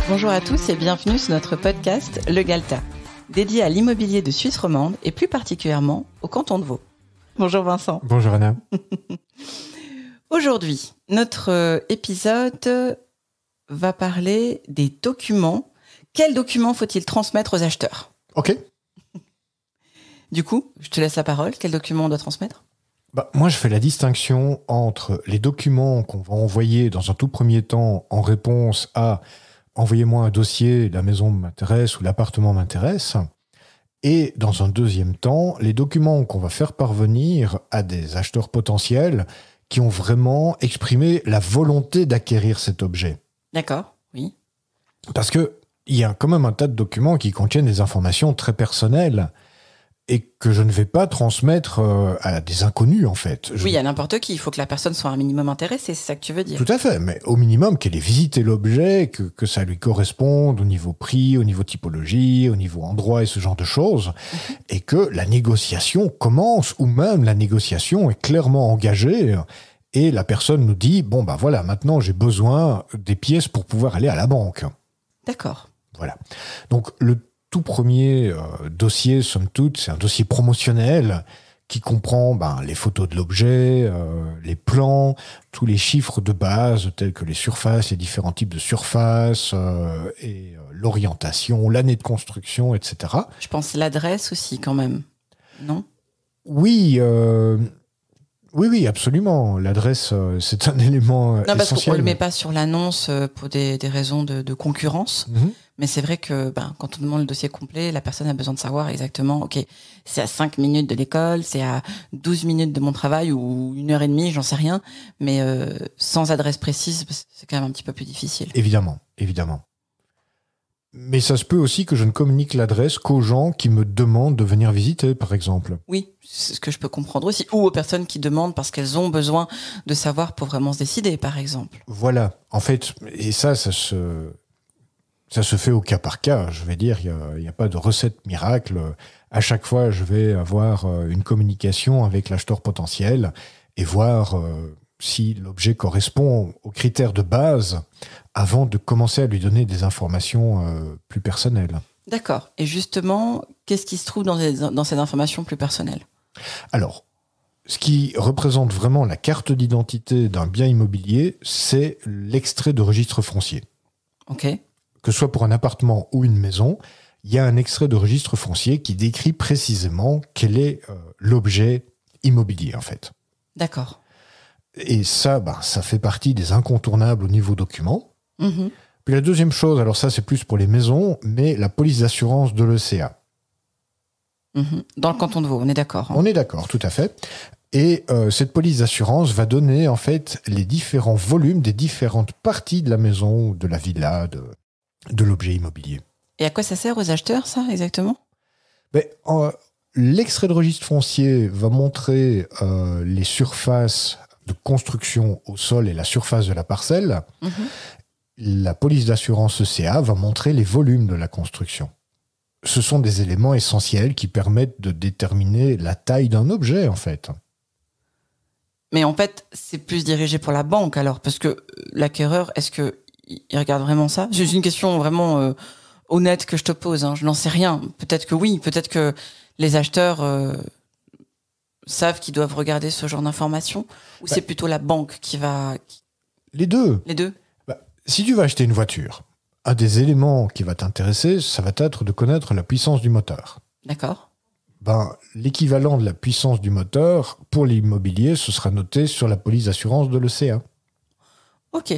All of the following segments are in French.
Bonjour à tous et bienvenue sur notre podcast Le Galta, dédié à l'immobilier de Suisse romande et plus particulièrement au canton de Vaud. Bonjour Vincent. Bonjour Anna. Aujourd'hui, notre épisode va parler des documents. Quels documents faut-il transmettre aux acheteurs ? Ok. Du coup, je te laisse la parole. Quels documents on doit transmettre ? Moi, je fais la distinction entre les documents qu'on va envoyer dans un tout premier temps en réponse à « envoyez-moi un dossier, la maison m'intéresse ou l'appartement m'intéresse » et dans un deuxième temps, les documents qu'on va faire parvenir à des acheteurs potentiels qui ont vraiment exprimé la volonté d'acquérir cet objet. D'accord, oui. Parce qu'il y a quand même un tas de documents qui contiennent des informations très personnelles et que je ne vais pas transmettre à des inconnus, en fait. Oui, à n'importe qui. Il faut que la personne soit un minimum intéressée, c'est ça que tu veux dire. Tout à fait, mais au minimum qu'elle ait visité l'objet, que ça lui corresponde au niveau prix, au niveau typologie, au niveau endroit et ce genre de choses, et que la négociation commence, ou même la négociation est clairement engagée, et la personne nous dit « Bon, voilà, maintenant j'ai besoin des pièces pour pouvoir aller à la banque. » D'accord. Voilà. Donc, le tout premier dossier, somme toute, c'est un dossier promotionnel qui comprend les photos de l'objet, les plans, tous les chiffres de base tels que les surfaces, les différents types de surfaces, et l'orientation, l'année de construction, etc. Je pense l'adresse aussi quand même, non ? Oui, oui, absolument. L'adresse, c'est un élément essentiel. Non, parce qu'on ne le met pas sur l'annonce pour des raisons de concurrence. Mm-hmm. Mais c'est vrai que quand on demande le dossier complet, la personne a besoin de savoir exactement, ok, c'est à 5 minutes de l'école, c'est à 12 minutes de mon travail ou 1h30, j'en sais rien. Mais sans adresse précise, c'est quand même un petit peu plus difficile. Évidemment. Mais ça se peut aussi que je ne communique l'adresse qu'aux gens qui me demandent de venir visiter, par exemple. Oui, c'est ce que je peux comprendre aussi. Ou aux personnes qui demandent parce qu'elles ont besoin de savoir pour vraiment se décider, par exemple. Voilà. En fait, et ça se fait au cas par cas. Je vais dire, il n'y a pas de recette miracle. À chaque fois, je vais avoir une communication avec l'acheteur potentiel et voir si l'objet correspond aux critères de base avant de commencer à lui donner des informations plus personnelles. D'accord. Et justement, qu'est-ce qui se trouve dans ces informations plus personnelles ? Alors, ce qui représente vraiment la carte d'identité d'un bien immobilier, c'est l'extrait de registre foncier. Ok. Que ce soit pour un appartement ou une maison, il y a un extrait de registre foncier qui décrit précisément quel est l'objet immobilier, en fait. D'accord. Et ça, ça fait partie des incontournables au niveau document. Mmh. Puis la deuxième chose, alors ça, c'est plus pour les maisons, mais la police d'assurance de l'ECA. Dans le canton de Vaud, on est d'accord. On est d'accord, tout à fait. Et cette police d'assurance va donner, en fait, les différents volumes des différentes parties de la maison, de la villa, de l'objet immobilier. Et à quoi ça sert aux acheteurs, ça, exactement ? L'extrait de registre foncier va montrer les surfaces de construction au sol et la surface de la parcelle. Mmh. La police d'assurance ECA va montrer les volumes de la construction. Ce sont des éléments essentiels qui permettent de déterminer la taille d'un objet, en fait. Mais en fait, c'est plus dirigé pour la banque, alors, parce que l'acquéreur, est-ce qu'il regarde vraiment ça ? C'est une question vraiment honnête que je te pose, hein. Je n'en sais rien. Peut-être que oui, peut-être que les acheteurs savent qu'ils doivent regarder ce genre d'informations, ou c'est plutôt la banque qui va... Les deux. Les deux ? Si tu vas acheter une voiture, un des éléments qui va t'intéresser, ça va être de connaître la puissance du moteur. D'accord. L'équivalent de la puissance du moteur, pour l'immobilier, ce sera noté sur la police d'assurance de l'ECA. Ok.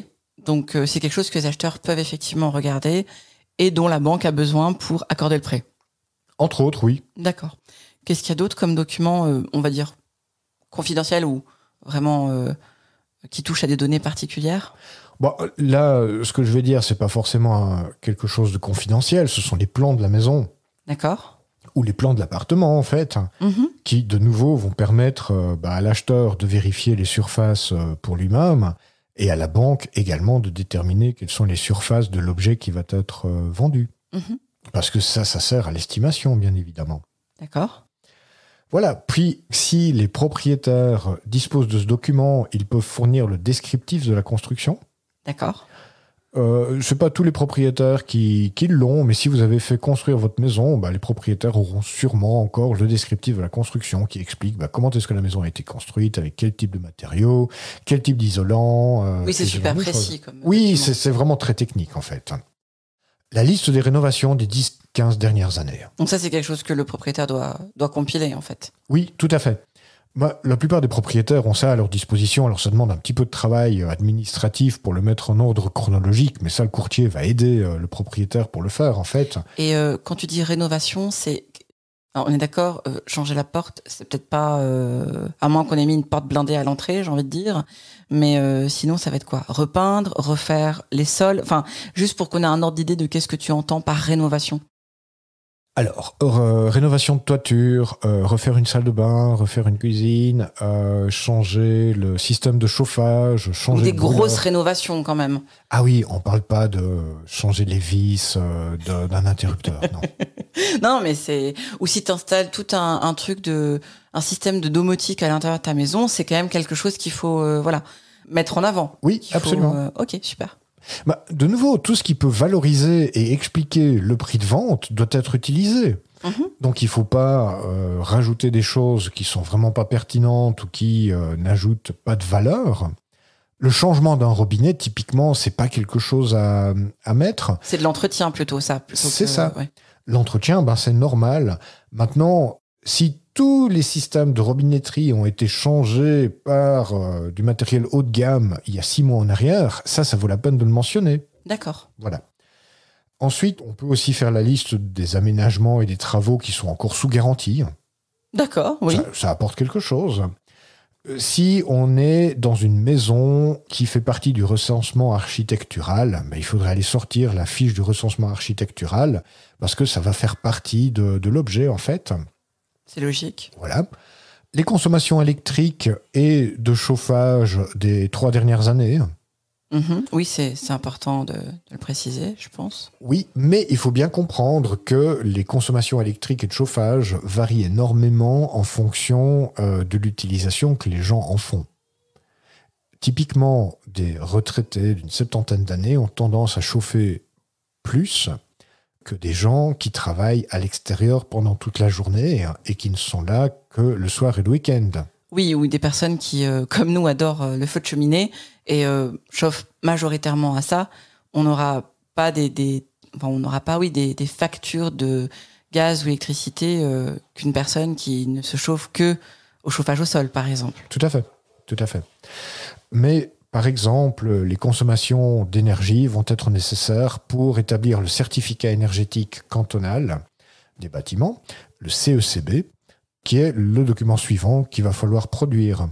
Donc, c'est quelque chose que les acheteurs peuvent effectivement regarder et dont la banque a besoin pour accorder le prêt. Entre autres, oui. D'accord. Qu'est-ce qu'il y a d'autre comme document, on va dire, confidentiel ou vraiment qui touche à des données particulières ? Là, ce que je vais dire, c'est pas forcément quelque chose de confidentiel. Ce sont les plans de la maison. D'accord. Ou les plans de l'appartement, en fait, qui, de nouveau, vont permettre à l'acheteur de vérifier les surfaces pour lui-même et à la banque également de déterminer quelles sont les surfaces de l'objet qui va être vendu. Parce que ça sert à l'estimation, bien évidemment. D'accord. Voilà. Puis, si les propriétaires disposent de ce document, ils peuvent fournir le descriptif de la construction. D'accord. C'est pas tous les propriétaires qui l'ont, mais si vous avez fait construire votre maison, les propriétaires auront sûrement encore le descriptif de la construction qui explique comment est-ce que la maison a été construite, avec quel type de matériaux, quel type d'isolant. Oui, c'est super précis. Oui, c'est vraiment très technique en fait. La liste des rénovations des 10-15 dernières années. Donc ça, c'est quelque chose que le propriétaire doit compiler en fait. Oui, tout à fait. La plupart des propriétaires ont ça à leur disposition, alors ça demande un petit peu de travail administratif pour le mettre en ordre chronologique, mais ça, le courtier va aider le propriétaire pour le faire, en fait. Et quand tu dis rénovation, alors, on est d'accord, changer la porte, c'est peut-être pas... à moins qu'on ait mis une porte blindée à l'entrée, j'ai envie de dire, mais sinon, ça va être quoi? Repeindre, refaire les sols, enfin, juste pour qu'on ait un ordre d'idée de qu'est-ce que tu entends par rénovation. Alors, rénovation de toiture, refaire une salle de bain, refaire une cuisine, changer le système de chauffage, changer des grosses rénovations quand même. Ah oui, on parle pas de changer les vis d'un interrupteur, non. Non, mais c'est... Ou si tu installes tout un truc un système de domotique à l'intérieur de ta maison, c'est quand même quelque chose qu'il faut mettre en avant. Oui, absolument. Ok, super. De nouveau, tout ce qui peut valoriser et expliquer le prix de vente doit être utilisé. Donc il ne faut pas rajouter des choses qui sont vraiment pas pertinentes ou qui n'ajoutent pas de valeur. Le changement d'un robinet, typiquement, c'est pas quelque chose à mettre. C'est de l'entretien plutôt, ça. C'est ça. Ouais. L'entretien, c'est normal. Maintenant, si tous les systèmes de robinetterie ont été changés par du matériel haut de gamme il y a 6 mois en arrière, ça vaut la peine de le mentionner. D'accord. Voilà. Ensuite, on peut aussi faire la liste des aménagements et des travaux qui sont encore sous garantie. D'accord, oui. Ça apporte quelque chose. Si on est dans une maison qui fait partie du recensement architectural, il faudrait aller sortir la fiche du recensement architectural parce que ça va faire partie de l'objet, en fait. C'est logique. Voilà. Les consommations électriques et de chauffage des 3 dernières années. Oui, c'est important de le préciser, je pense. Oui, mais il faut bien comprendre que les consommations électriques et de chauffage varient énormément en fonction de l'utilisation que les gens en font. Typiquement, des retraités d'une 70aine d'années ont tendance à chauffer plus que des gens qui travaillent à l'extérieur pendant toute la journée et qui ne sont là que le soir et le week-end. Oui, ou des personnes qui, comme nous, adorent le feu de cheminée et chauffent majoritairement à ça. On n'aura pas des factures de gaz ou électricité qu'une personne qui ne se chauffe que au chauffage au sol, par exemple. Tout à fait. Mais par exemple, les consommations d'énergie vont être nécessaires pour établir le certificat énergétique cantonal des bâtiments, le CECB, qui est le document suivant qu'il va falloir produire.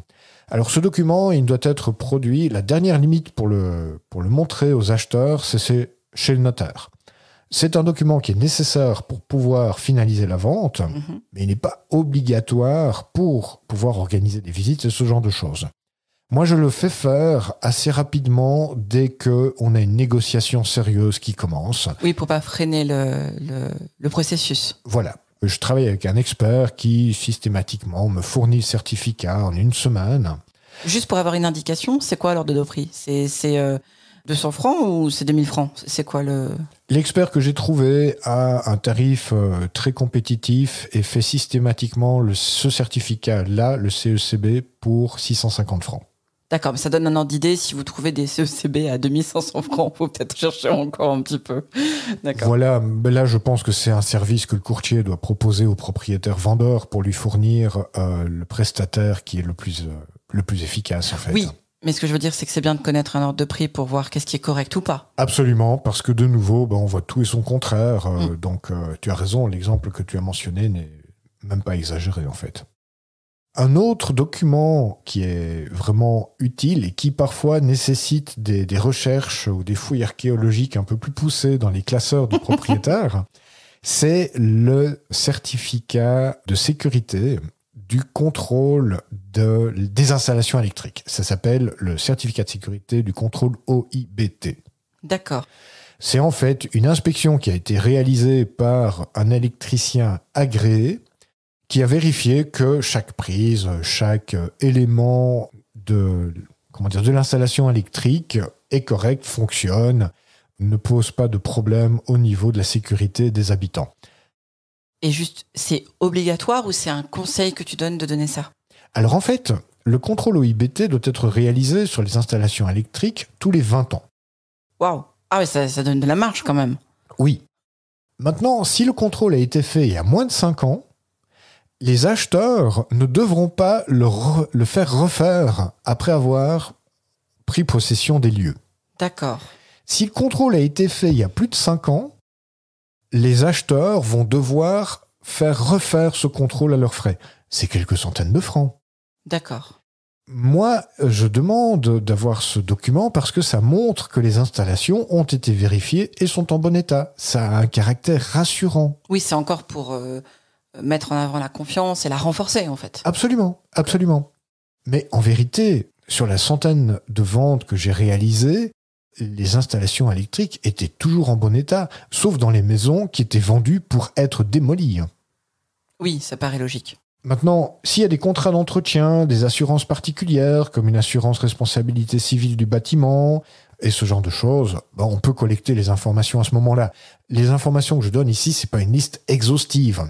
Alors ce document, il doit être produit, la dernière limite pour le montrer aux acheteurs, c'est chez le notaire. C'est un document qui est nécessaire pour pouvoir finaliser la vente, mais il n'est pas obligatoire pour pouvoir organiser des visites et ce genre de choses. Moi, je le fais faire assez rapidement dès qu'on a une négociation sérieuse qui commence. Oui, pour pas freiner le processus. Voilà. Je travaille avec un expert qui, systématiquement, me fournit le certificat en 1 semaine. Juste pour avoir une indication, c'est quoi l'ordre de prix ? C'est 200 francs ou c'est 2000 francs ? C'est quoi le... L'expert que j'ai trouvé a un tarif très compétitif et fait systématiquement ce certificat-là, le CECB, pour 650 francs. D'accord, mais ça donne un ordre d'idée. Si vous trouvez des CECB à 2500 francs, il faut peut-être chercher encore un petit peu. D'accord. Voilà, mais là je pense que c'est un service que le courtier doit proposer au propriétaire vendeur pour lui fournir le prestataire qui est le plus efficace en fait. Oui, mais ce que je veux dire, c'est que c'est bien de connaître un ordre de prix pour voir qu'est-ce qui est correct ou pas. Absolument, parce que de nouveau, on voit tout et son contraire. Donc tu as raison, l'exemple que tu as mentionné n'est même pas exagéré en fait. Un autre document qui est vraiment utile et qui parfois nécessite des recherches ou des fouilles archéologiques un peu plus poussées dans les classeurs de propriétaires, c'est le certificat de sécurité du contrôle des installations électriques. Ça s'appelle le certificat de sécurité du contrôle OIBT. D'accord. C'est en fait une inspection qui a été réalisée par un électricien agréé qui a vérifié que chaque prise, chaque élément de l'installation électrique est correct, fonctionne, ne pose pas de problème au niveau de la sécurité des habitants. Et juste, c'est obligatoire ou c'est un conseil que tu donnes de donner ça? Alors en fait, le contrôle OIBT doit être réalisé sur les installations électriques tous les 20 ans. Waouh! Ah oui, ça donne de la marge quand même. Oui. Maintenant, si le contrôle a été fait il y a moins de 5 ans, les acheteurs ne devront pas le faire refaire après avoir pris possession des lieux. D'accord. Si le contrôle a été fait il y a plus de 5 ans, les acheteurs vont devoir faire refaire ce contrôle à leurs frais. C'est quelques centaines de francs. D'accord. Moi, je demande d'avoir ce document parce que ça montre que les installations ont été vérifiées et sont en bon état. Ça a un caractère rassurant. Oui, c'est encore pour mettre en avant la confiance et la renforcer, en fait. Absolument, absolument. Mais en vérité, sur la centaine de ventes que j'ai réalisées, les installations électriques étaient toujours en bon état, sauf dans les maisons qui étaient vendues pour être démolies. Oui, ça paraît logique. Maintenant, s'il y a des contrats d'entretien, des assurances particulières, comme une assurance responsabilité civile du bâtiment, et ce genre de choses, on peut collecter les informations à ce moment-là. Les informations que je donne ici, c'est pas une liste exhaustive.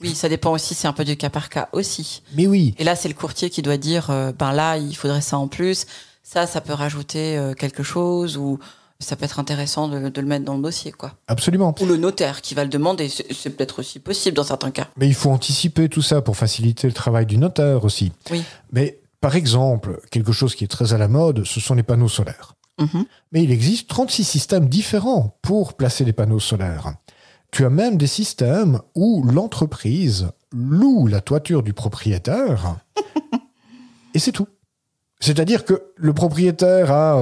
Oui, ça dépend aussi, c'est un peu du cas par cas aussi. Mais oui. Et là, c'est le courtier qui doit dire, là, il faudrait ça en plus, ça peut rajouter quelque chose, ou ça peut être intéressant de le mettre dans le dossier, quoi. Absolument. Ou le notaire qui va le demander, c'est peut-être aussi possible dans certains cas. Mais il faut anticiper tout ça pour faciliter le travail du notaire aussi. Oui. Mais par exemple, quelque chose qui est très à la mode, ce sont les panneaux solaires. Mm-hmm. Mais il existe 36 systèmes différents pour placer les panneaux solaires. Tu as même des systèmes où l'entreprise loue la toiture du propriétaire et c'est tout. C'est-à-dire que le propriétaire a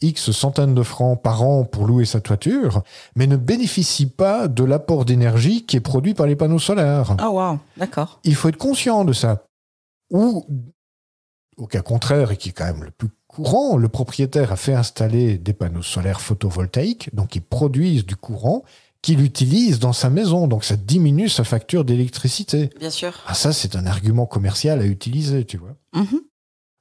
X centaines de francs par an pour louer sa toiture, mais ne bénéficie pas de l'apport d'énergie qui est produit par les panneaux solaires. Ah waouh, d'accord. Il faut être conscient de ça. Ou, au cas contraire, et qui est quand même le plus courant, le propriétaire a fait installer des panneaux solaires photovoltaïques, donc qui produisent du courant, qu'il utilise dans sa maison, donc ça diminue sa facture d'électricité. Bien sûr. Ah, ça, c'est un argument commercial à utiliser, tu vois. Mm-hmm.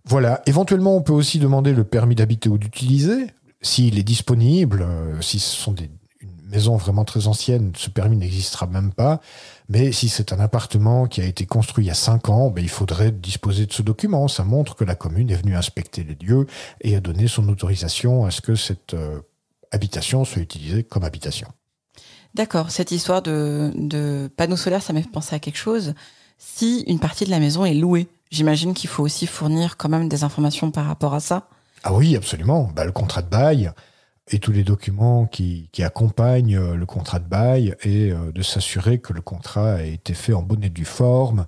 Voilà. Éventuellement, on peut aussi demander le permis d'habiter ou d'utiliser, s'il est disponible. Si ce sont une maison vraiment très ancienne, ce permis n'existera même pas. Mais si c'est un appartement qui a été construit il y a 5 ans, il faudrait disposer de ce document. Ça montre que la commune est venue inspecter les lieux et a donné son autorisation à ce que cette habitation soit utilisée comme habitation. D'accord. Cette histoire de panneaux solaires, ça m'a fait penser à quelque chose. Si une partie de la maison est louée, j'imagine qu'il faut aussi fournir quand même des informations par rapport à ça. Ah oui, absolument. Le contrat de bail et tous les documents qui accompagnent le contrat de bail et de s'assurer que le contrat a été fait en bonne et due forme.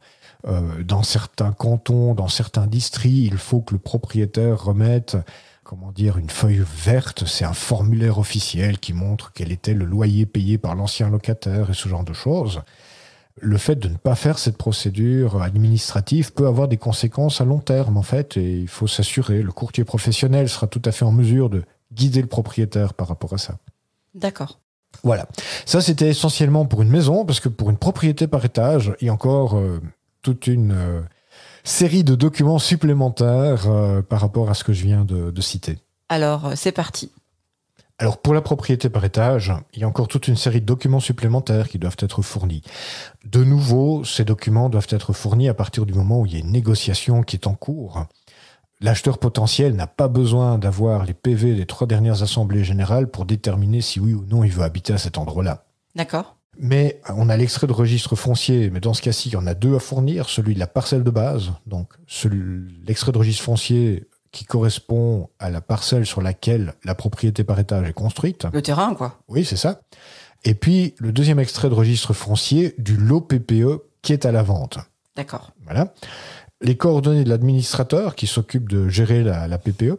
Dans certains cantons, dans certains districts, il faut que le propriétaire remette une feuille verte. C'est un formulaire officiel qui montre quel était le loyer payé par l'ancien locataire et ce genre de choses. Le fait de ne pas faire cette procédure administrative peut avoir des conséquences à long terme, en fait, et il faut s'assurer. Le courtier professionnel sera tout à fait en mesure de guider le propriétaire par rapport à ça. D'accord. Voilà. Ça, c'était essentiellement pour une maison, parce que pour une propriété par étage, il y a encore toute une série de documents supplémentaires par rapport à ce que je viens de citer. Alors, c'est parti. Alors, pour la propriété par étage, il y a encore toute une série de documents supplémentaires qui doivent être fournis. De nouveau, ces documents doivent être fournis à partir du moment où il y a une négociation qui est en cours. L'acheteur potentiel n'a pas besoin d'avoir les PV des 3 dernières assemblées générales pour déterminer si oui ou non il veut habiter à cet endroit-là. D'accord. Mais on a l'extrait de registre foncier, mais dans ce cas-ci, il y en a 2 à fournir. Celui de la parcelle de base, donc l'extrait de registre foncier qui correspond à la parcelle sur laquelle la propriété par étage est construite. Le terrain, quoi. Oui, c'est ça. Et puis, le deuxième extrait de registre foncier du lot PPE qui est à la vente. D'accord. Voilà. Les coordonnées de l'administrateur qui s'occupe de gérer la PPE,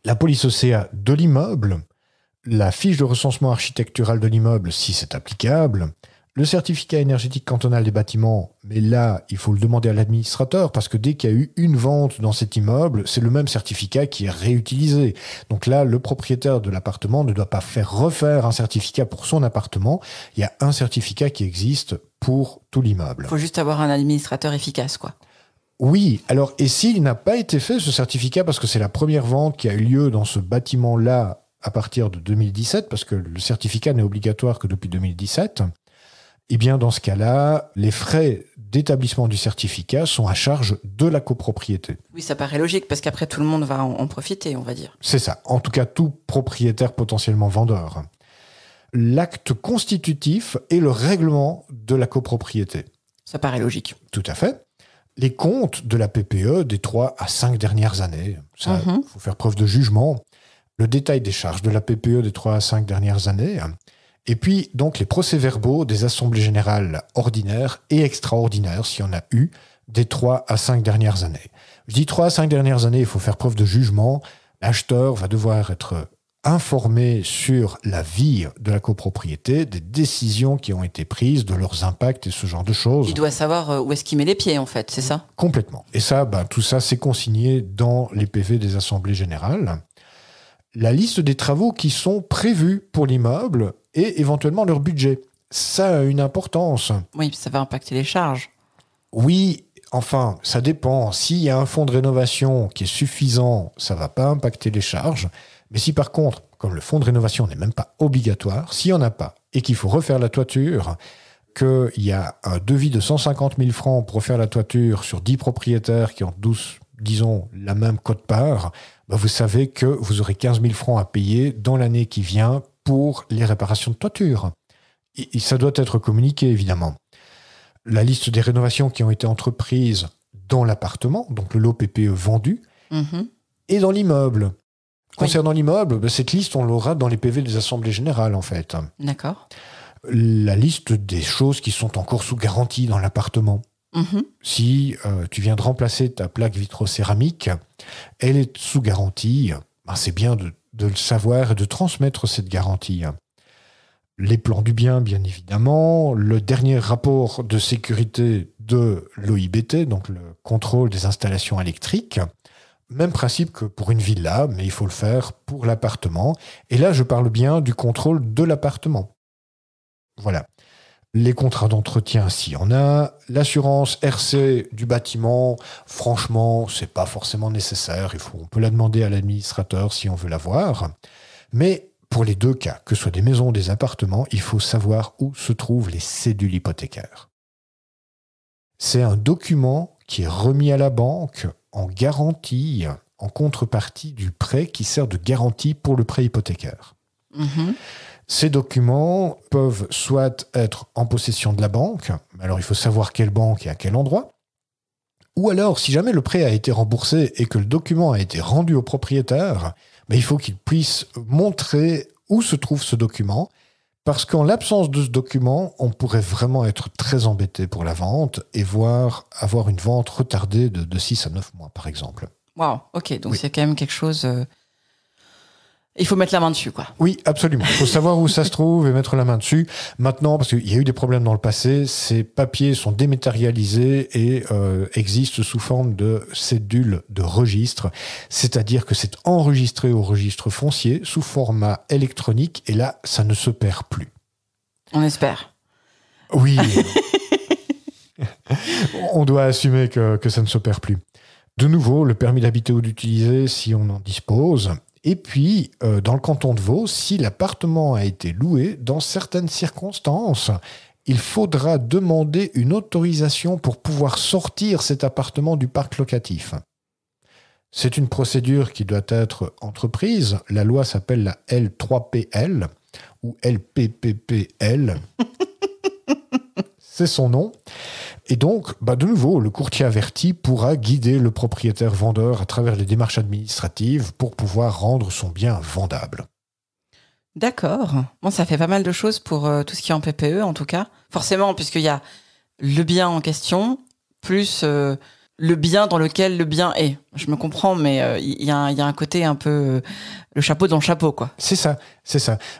la police OCA de l'immeuble, la fiche de recensement architectural de l'immeuble, si c'est applicable, le certificat énergétique cantonal des bâtiments, mais là, il faut le demander à l'administrateur, parce que dès qu'il y a eu une vente dans cet immeuble, c'est le même certificat qui est réutilisé. Donc là, le propriétaire de l'appartement ne doit pas faire refaire un certificat pour son appartement. Il y a un certificat qui existe pour tout l'immeuble. Il faut juste avoir un administrateur efficace, quoi. Oui, alors, et s'il n'a pas été fait, ce certificat, parce que c'est la première vente qui a eu lieu dans ce bâtiment-là à partir de 2017, parce que le certificat n'est obligatoire que depuis 2017, eh bien, dans ce cas-là, les frais d'établissement du certificat sont à charge de la copropriété. Oui, ça paraît logique, parce qu'après, tout le monde va en profiter, on va dire. C'est ça. En tout cas, tout propriétaire potentiellement vendeur. L'acte constitutif est le règlement de la copropriété. Ça paraît logique. Tout à fait. Les comptes de la PPE des 3 à 5 dernières années, ça, faut faire preuve de jugement. Le détail des charges de la PPE des 3 à 5 dernières années. Et puis, donc, les procès-verbaux des assemblées générales ordinaires et extraordinaires, s'il y en a eu, des 3 à 5 dernières années. Je dis 3 à 5 dernières années, il faut faire preuve de jugement. L'acheteur va devoir être informé sur la vie de la copropriété, des décisions qui ont été prises, de leurs impacts et ce genre de choses. Il doit savoir où est-ce qu'il met les pieds, en fait, c'est ça ? Complètement. Et ça, tout ça, c'est consigné dans les PV des assemblées générales. La liste des travaux qui sont prévus pour l'immeuble et éventuellement leur budget. Ça a une importance. Oui, ça va impacter les charges. Oui, enfin, ça dépend. S'il y a un fonds de rénovation qui est suffisant, ça ne va pas impacter les charges. Mais si par contre, comme le fonds de rénovation n'est même pas obligatoire, s'il n'y en a pas et qu'il faut refaire la toiture, qu'il y a un devis de 150 000 francs pour refaire la toiture sur 10 propriétaires qui ont disons, la même quote-part, vous savez que vous aurez 15 000 francs à payer dans l'année qui vient pour les réparations de toiture. Et ça doit être communiqué, évidemment. La liste des rénovations qui ont été entreprises dans l'appartement, donc le lot PPE vendu, et dans l'immeuble. Concernant l'immeuble, cette liste, on l'aura dans les PV des assemblées générales, en fait. D'accord. La liste des choses qui sont encore sous garantie dans l'appartement. Si tu viens de remplacer ta plaque vitrocéramique, elle est sous garantie, c'est bien de le savoir et de transmettre cette garantie. Les plans du bien, bien évidemment, le dernier rapport de sécurité de l'OIBT, donc le contrôle des installations électriques. Même principe que pour une villa, mais il faut le faire pour l'appartement. Et là, je parle bien du contrôle de l'appartement. Voilà. Les contrats d'entretien, s'il y en a. L'assurance RC du bâtiment, franchement, c'est pas forcément nécessaire. On peut la demander à l'administrateur si on veut l'avoir. Mais pour les deux cas, que ce soit des maisons ou des appartements, il faut savoir où se trouvent les cédules hypothécaires. C'est un document qui est remis à la banque en garantie, en contrepartie du prêt qui sert de garantie pour le prêt hypothécaire. Ces documents peuvent soit être en possession de la banque, alors il faut savoir quelle banque et à quel endroit, ou alors, si jamais le prêt a été remboursé et que le document a été rendu au propriétaire, il faut qu'il puisse montrer où se trouve ce document, parce qu'en l'absence de ce document, on pourrait vraiment être très embêté pour la vente et voire avoir une vente retardée de 6 à 9 mois, par exemple. Waouh, ok, donc c'est quand même quelque chose... Il faut mettre la main dessus, quoi. Oui, absolument. Il faut savoir où ça se trouve et mettre la main dessus. Maintenant, parce qu'il y a eu des problèmes dans le passé, ces papiers sont dématérialisés et existent sous forme de cédules de registre. C'est-à-dire que c'est enregistré au registre foncier sous format électronique et là, ça ne se perd plus. On espère. Oui. On doit assumer que ça ne se perd plus. De nouveau, le permis d'habiter ou d'utiliser, si on en dispose. Et puis, dans le canton de Vaud, si l'appartement a été loué, dans certaines circonstances, il faudra demander une autorisation pour pouvoir sortir cet appartement du parc locatif. C'est une procédure qui doit être entreprise. La loi s'appelle la L3PL ou LPPPL. C'est son nom. Et donc, de nouveau, le courtier averti pourra guider le propriétaire vendeur à travers les démarches administratives pour pouvoir rendre son bien vendable. D'accord. Bon, ça fait pas mal de choses pour tout ce qui est en PPE, en tout cas. Forcément, puisqu'il y a le bien en question, plus le bien dans lequel le bien est. Je me comprends, mais il y a un côté un peu le chapeau dans le chapeau, quoi. C'est ça.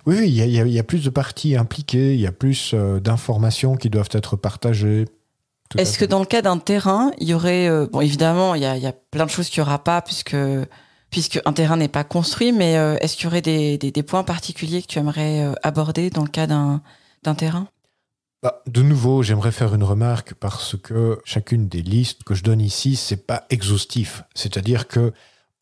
Oui, il y a plus de parties impliquées, il y a plus d'informations qui doivent être partagées. Est-ce que dans le cas d'un terrain, il y aurait... bon, évidemment, il y a plein de choses qu'il n'y aura pas puisque un terrain n'est pas construit, mais est-ce qu'il y aurait des points particuliers que tu aimerais aborder dans le cas d'un terrain ? De nouveau, j'aimerais faire une remarque parce que chacune des listes que je donne ici, c'est pas exhaustif. C'est-à-dire que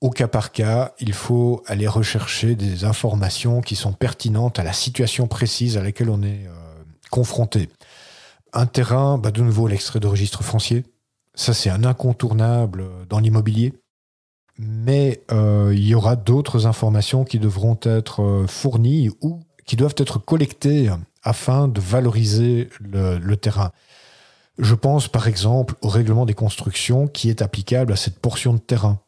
Au cas par cas, il faut aller rechercher des informations qui sont pertinentes à la situation précise à laquelle on est confronté. Un terrain, de nouveau l'extrait de registre foncier. Ça, c'est un incontournable dans l'immobilier. Mais il y aura d'autres informations qui devront être fournies ou qui doivent être collectées afin de valoriser le terrain. Je pense par exemple au règlement des constructions qui est applicable à cette portion de terrain.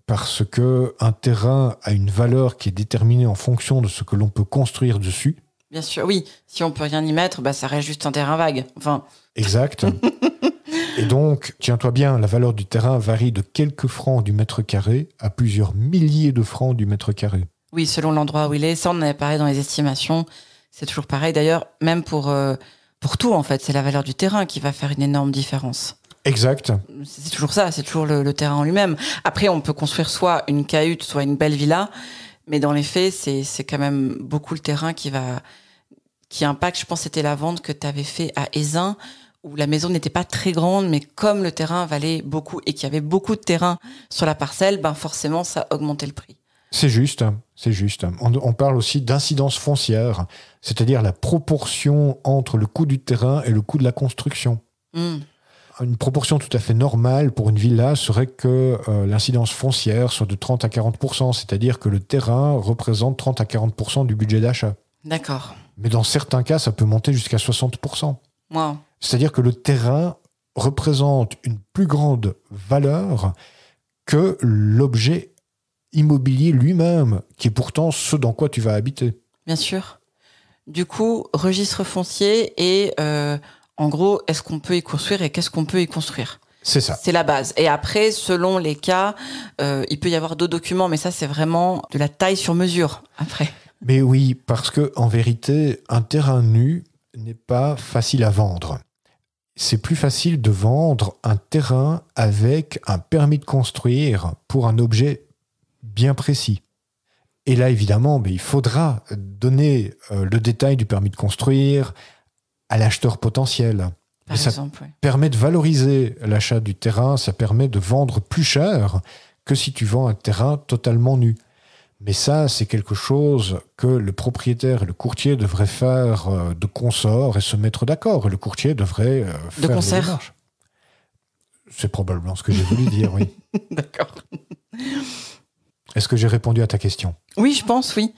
Parce qu'un terrain a une valeur qui est déterminée en fonction de ce que l'on peut construire dessus. Bien sûr, oui. Si on peut rien y mettre, ça reste juste un terrain vague. Exact. Et donc, tiens-toi bien, la valeur du terrain varie de quelques francs du mètre carré à plusieurs milliers de francs du mètre carré. Oui, selon l'endroit où il est. Ça, on en avait parlé dans les estimations. C'est toujours pareil. D'ailleurs, même pour tout, en fait, c'est la valeur du terrain qui va faire une énorme différence. Exact. C'est toujours ça, c'est toujours le terrain en lui-même. Après, on peut construire soit une cahute, soit une belle villa, mais dans les faits, c'est quand même beaucoup le terrain qui impacte. Je pense que c'était la vente que tu avais fait à Ézin, où la maison n'était pas très grande, mais comme le terrain valait beaucoup et qu'il y avait beaucoup de terrain sur la parcelle, forcément, ça augmentait le prix. C'est juste, c'est juste. On parle aussi d'incidence foncière, c'est-à-dire la proportion entre le coût du terrain et le coût de la construction. Une proportion tout à fait normale pour une villa serait que l'incidence foncière soit de 30 à 40%, c'est-à-dire que le terrain représente 30 à 40% du budget d'achat. D'accord. Mais dans certains cas, ça peut monter jusqu'à 60%. Wow. C'est-à-dire que le terrain représente une plus grande valeur que l'objet immobilier lui-même, qui est pourtant ce dans quoi tu vas habiter. Bien sûr. Du coup, registre foncier et... en gros, est-ce qu'on peut y construire et qu'est-ce qu'on peut y construire ? C'est ça. C'est la base. Et après, selon les cas, il peut y avoir d'autres documents, mais ça, c'est vraiment de la taille sur mesure, après. Mais oui, parce que en vérité, un terrain nu n'est pas facile à vendre. C'est plus facile de vendre un terrain avec un permis de construire pour un objet bien précis. Et là, évidemment, il faudra donner le détail du permis de construire à l'acheteur potentiel. Par exemple, oui. Permet de valoriser l'achat du terrain, ça permet de vendre plus cher que si tu vends un terrain totalement nu. Mais ça, c'est quelque chose que le propriétaire et le courtier devraient faire de consort et se mettre d'accord. Et le courtier devrait faire concert. les démarches. C'est probablement ce que j'ai voulu dire, oui. D'accord. Est-ce que j'ai répondu à ta question ? Oui, je pense, oui.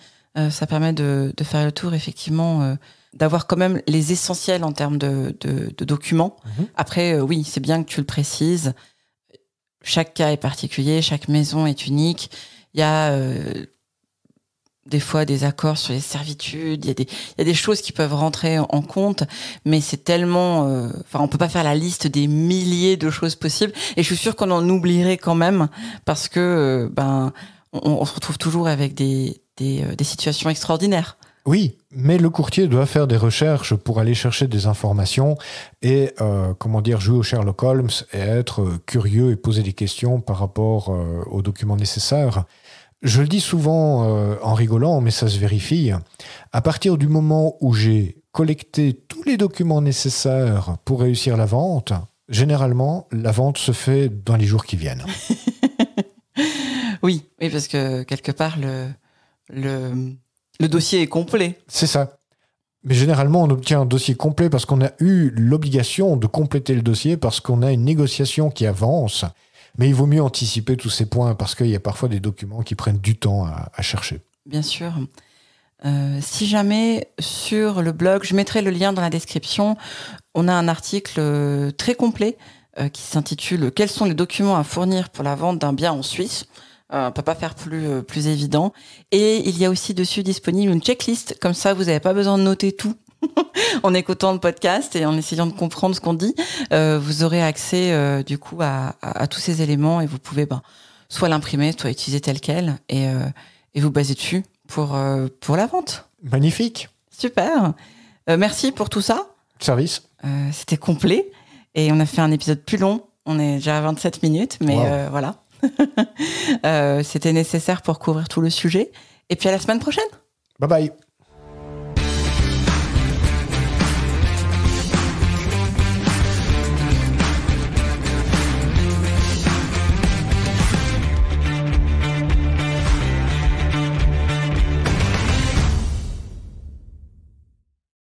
Ça permet de faire le tour, effectivement, d'avoir quand même les essentiels en termes de documents. Après, oui, c'est bien que tu le précises. Chaque cas est particulier, chaque maison est unique. Il y a des fois des accords sur les servitudes, il y a des choses qui peuvent rentrer en compte, mais c'est tellement... on peut pas faire la liste des milliers de choses possibles. Et je suis sûre qu'on en oublierait quand même, parce que on se retrouve toujours avec des situations extraordinaires. Oui, mais le courtier doit faire des recherches pour aller chercher des informations et, jouer au Sherlock Holmes et être curieux et poser des questions par rapport aux documents nécessaires. Je le dis souvent en rigolant, mais ça se vérifie. À partir du moment où j'ai collecté tous les documents nécessaires pour réussir la vente, généralement, la vente se fait dans les jours qui viennent. Oui, parce que quelque part, le dossier est complet. C'est ça. Mais généralement, on obtient un dossier complet parce qu'on a eu l'obligation de compléter le dossier, parce qu'on a une négociation qui avance. Mais il vaut mieux anticiper tous ces points parce qu'il y a parfois des documents qui prennent du temps à chercher. Bien sûr. Si jamais, sur le blog, je mettrai le lien dans la description, on a un article très complet qui s'intitule « Quels sont les documents à fournir pour la vente d'un bien en Suisse ?» On ne peut pas faire plus évident. Et il y a aussi dessus disponible une checklist. Comme ça, vous n'avez pas besoin de noter tout en écoutant le podcast et en essayant de comprendre ce qu'on dit. Vous aurez accès du coup à tous ces éléments et vous pouvez soit l'imprimer, soit l'utiliser tel quel et vous baser dessus pour la vente. Magnifique. Super. Merci pour tout ça. Service. C'était complet et on a fait un épisode plus long. On est déjà à 27 minutes, mais wow. Voilà. C'était nécessaire pour couvrir tout le sujet. Et puis à la semaine prochaine. Bye bye.